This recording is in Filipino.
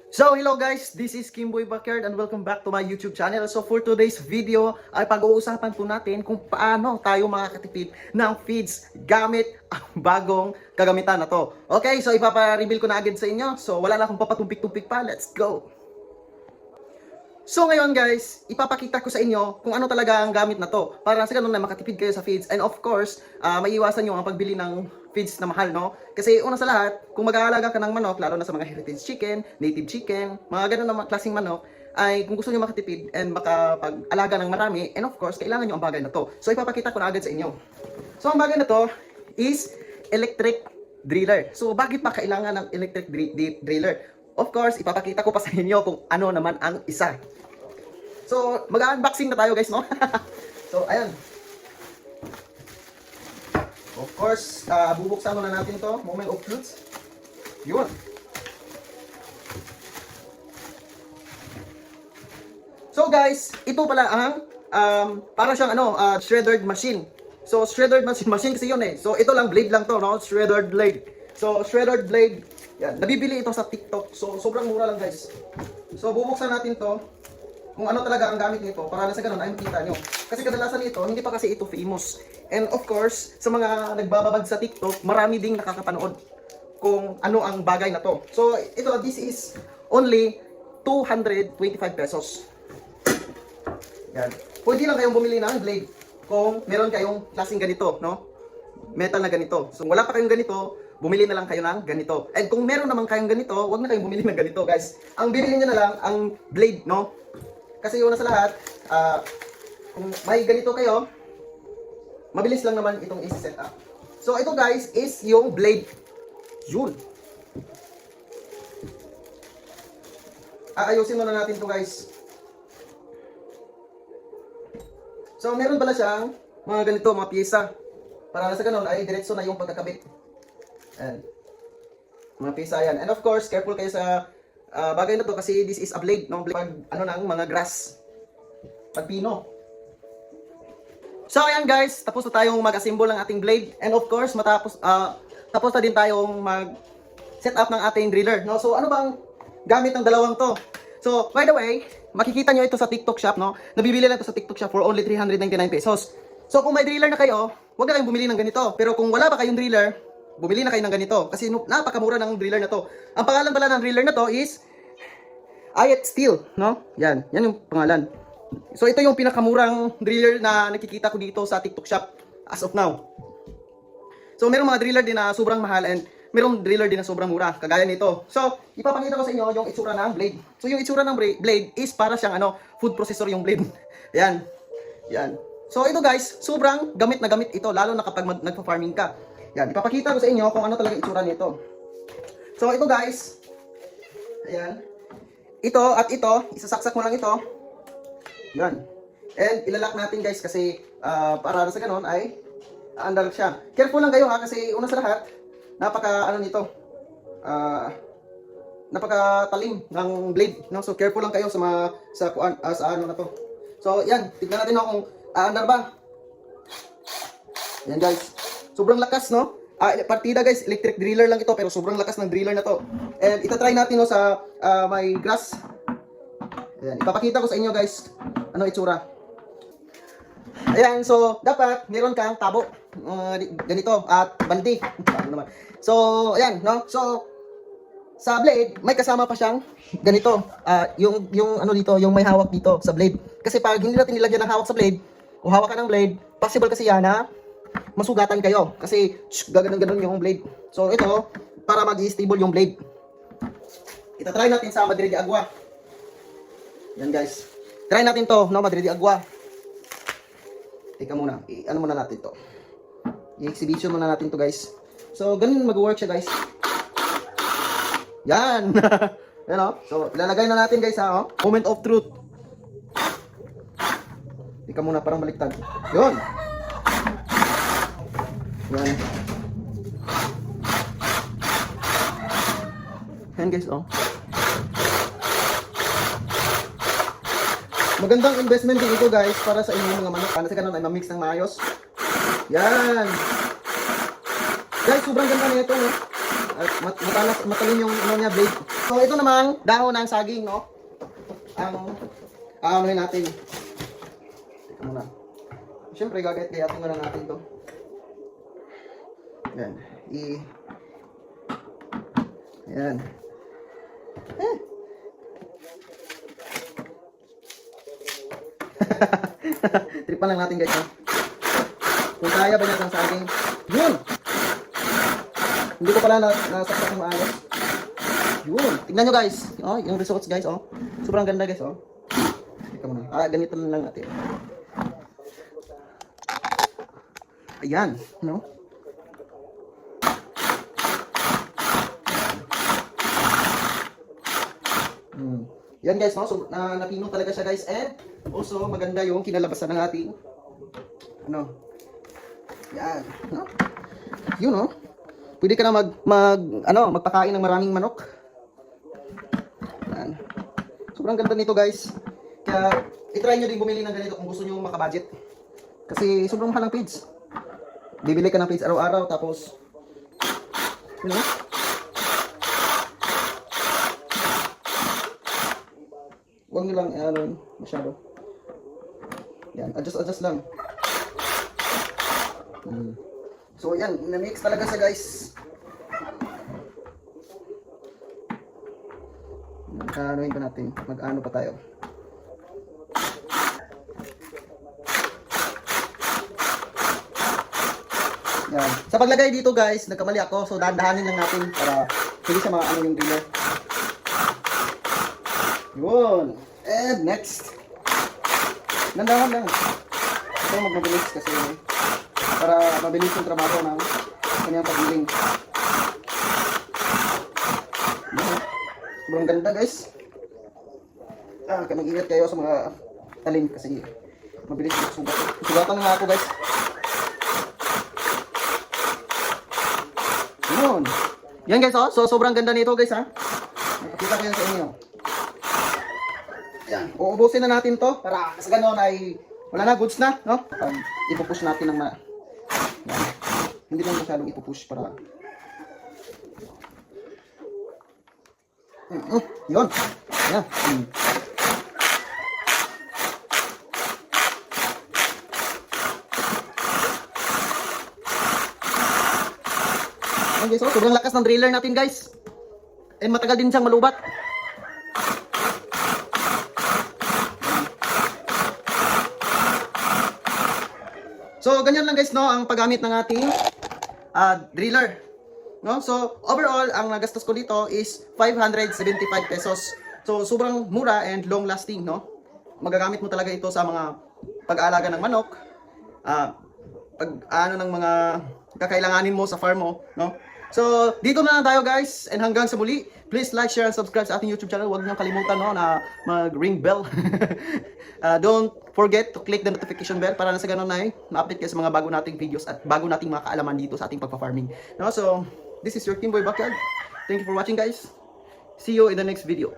So hello guys, this is Kimboy Backyard and welcome back to my YouTube channel. So for today's video ay pag-uusapan po natin kung paano tayo makakatipid ng feeds gamit ang bagong kagamitan na to. Okay, so ipapa-reveal ko na agad sa inyo. So wala na akong papatumpik-tumpik pa, let's go! So ngayon guys, ipapakita ko sa inyo kung ano talaga ang gamit na to para sa ganun na makatipid kayo sa feeds. And of course, maiiwasan nyo ang pagbili ng feeds na mahal, no? Kasi una sa lahat, kung mag-aalaga ka ng manok, lalo na sa mga heritage chicken, native chicken, mga ganun na klaseng manok, ay kung gusto nyo makatipid and makapag-alaga ng marami, and of course, kailangan nyo ang bagay na to. So ipapakita ko na agad sa inyo. So ang bagay na to is electric driller. So bakit pa kailangan ng electric driller? Of course, ipapakita ko pa sa inyo kung ano naman ang isa. So, mag-unboxing na tayo guys, no? So, ayan. Of course, bubuksan muna natin to. Moment of truth. Yun. So guys, ito pala ang para siyang shreddered machine. So, shreddered machine kasi yun eh. So, ito lang, blade lang to, no? Shreddered blade. So, shreddered blade. Yan. Nabibili ito sa TikTok. So, sobrang mura lang guys. So, bubuksan natin to. Kung ano talaga ang gamit nito para na sa ganun ay makita nyo. Kasi kadalasan nito, hindi pa kasi ito famous. And of course, sa mga nagbababag sa TikTok, marami ding nakakapanood kung ano ang bagay na to. So, ito, this is only 225 pesos. Yan. Pwede lang kayong bumili ng blade kung meron kayong klaseng ganito, no? Metal na ganito. So, wala pa kayong ganito, bumili na lang kayo ng ganito. And kung meron naman kayong ganito, huwag na kayong bumili ng ganito, guys. Ang bibili nyo na lang, ang blade, no? Kasi una sa lahat, kung may ganito kayo, mabilis lang naman itong isi-set up. So ito guys is yung blade. Yun. Aayusin muna natin to guys. So meron pala siyang mga ganito, mga pyesa. Para na sa ganun ay diretso na yung pagkakabit. Ayan. Mga pyesa yan. And of course, careful kayo sa bagay na to kasi this is a blade, no? Pag ng mga grass, pag pino. So ayan guys, tapos na tayong mag-assemble ng ating blade, and of course tapos na din tayong mag-set up ng ating driller, no? So ano bang gamit ng dalawang to? So by the way, makikita nyo ito sa TikTok shop, no? Nabibili lang ito sa TikTok shop for only 399 pesos. So kung may driller na kayo, huwag na kayong bumili ng ganito. Pero kung wala pa kayong driller, bumili na kayo ng ganito kasi napakamura ng driller na to. Ang pangalan pala ng driller na to is Ayet Steel, no? Yan yung pangalan. So ito yung pinakamurang driller na nakikita ko dito sa TikTok shop as of now. So merong mga driller din na sobrang mahal and merong driller din na sobrang mura, kagaya nito. So ipapakita ko sa inyo yung itsura ng blade. So yung itsura ng blade is para siyang food processor yung blade. Yan. So ito guys, sobrang gamit na gamit ito lalo na kapag nagpa-farming ka. Yan, ipapakita ko sa inyo kung ano talaga itsura nito. So ito guys, ayan. Ito at ito, isasaksak mo lang ito. Yan. And ilalak natin guys kasi para sa ganon ay aandar siya. Careful lang kayo ha kasi una sa lahat, napaka-talim ng blade, no? So careful lang kayo sa ano na to. So yan, tignan natin kung aandar ba. Yan guys. Sobrang lakas, no? Partida guys, electric driller lang ito pero sobrang lakas ng driller na to. And itatry natin sa may grass. Ayan, ipapakita ko sa inyo guys ano itsura. Ayan, so dapat meron kang tabo ganito at baldi. So, ayan, no? So sa blade, may kasama pa siyang ganito. Yung ano dito, yung may hawak dito sa blade. Kasi pag hindi natin nilagyan ng hawak sa blade, o hawak ka ng blade, possible kasi yan na masugatan kayo kasi gaganon-ganon yung blade. So ito, para mag-i-stable yung blade. Itatry natin sa Madrid de Agua. Yan guys. Try natin to, no, Madrid de Agua. Teka muna, ano muna natin to. I-exhibition muna natin to guys. So ganun mag-work siya guys. Yan. Yan o. So ilalagay na natin guys ha. Moment of truth. Teka muna, parang baliktad. Yun. Yan. Yan guys, oh. Magandang investment din ito guys para sa inyong mga manok. Para sa ganun ay ma-mix ng maayos. Yan. Guys, sobrang ganda na ito, no? At matalin yung ano niya, blade. So ito namang dahon ng saging, no? Ang aanohin natin. Teka muna. Siyempre gagayat-gayatin na natin to. Yan. Yan. Tripan lang natin guys, ha? Kung kaya ba niya ang saging. Yun! Hindi ko pala nasaksak ng maayos. Yun! Tignan nyo guys. Oh, yung results guys, oh. Sobrang ganda guys, oh. Teka muna. Ganito lang natin. Ayan, no? Yan guys, no? So, napino talaga siya guys. And also, maganda yung kinalabasan ng ating yan, no? Yun, no? Pwede ka na magpakain ng maraming manok. Yan. Sobrang ganda nito guys. Kaya, itry nyo din bumili ng ganito kung gusto nyo makabudget. Kasi sobrang mahal ng feeds. Bibili ka ng feeds araw-araw, tapos, you know, huwag nyo lang, masyado. Yan, adjust lang. So, yan, na-mix talaga siya guys. Anuhin pa natin, mag-ano pa tayo. Yan. Sa paglagay dito guys, nagkamali ako. So dahan-dahanin lang natin para hindi siya maano yung driller. Yun. And next. Nandahan lang. Ito magmabilis kasi para mabilis yung trabaho ng kanyang pagbiling. Sobrang ganda guys. Kaya mag-ingat kayo sa mga talim kasi mabilis yung sugat. Sugatan na nga ako guys. Yun. Yan guys, oh. So sobrang ganda nito guys, ha. Nakikita ko yan sa inyo. Yan. Uubusin na natin to para sa ganoon ay wala na, goods na, no? Ipupush natin ng yan. Hindi lang masyadong ipupush para yun. Yan. Guys, oh, sobrang lakas ng driller natin guys. And matagal din siyang malubat. So ganyan lang guys, no, ang paggamit ng ating driller. No? So overall, ang nagastos ko dito is 575 pesos. So sobrang mura and long lasting, no? Magagamit mo talaga ito sa mga pag-aalaga ng manok, ng mga kakailanganin mo sa farm mo, no? So, dito na lang tayo guys, and hanggang sa muli, please like, share, and subscribe sa ating YouTube channel. Huwag niyong kalimutan, no, na mag-ring bell. Don't forget to click the notification bell para na sa ganun na ma-update kayo sa mga bago nating videos at bago nating mga kaalaman dito sa ating pagpa-farming. No? So, this is your Team Boy Backyard. Thank you for watching guys. See you in the next video.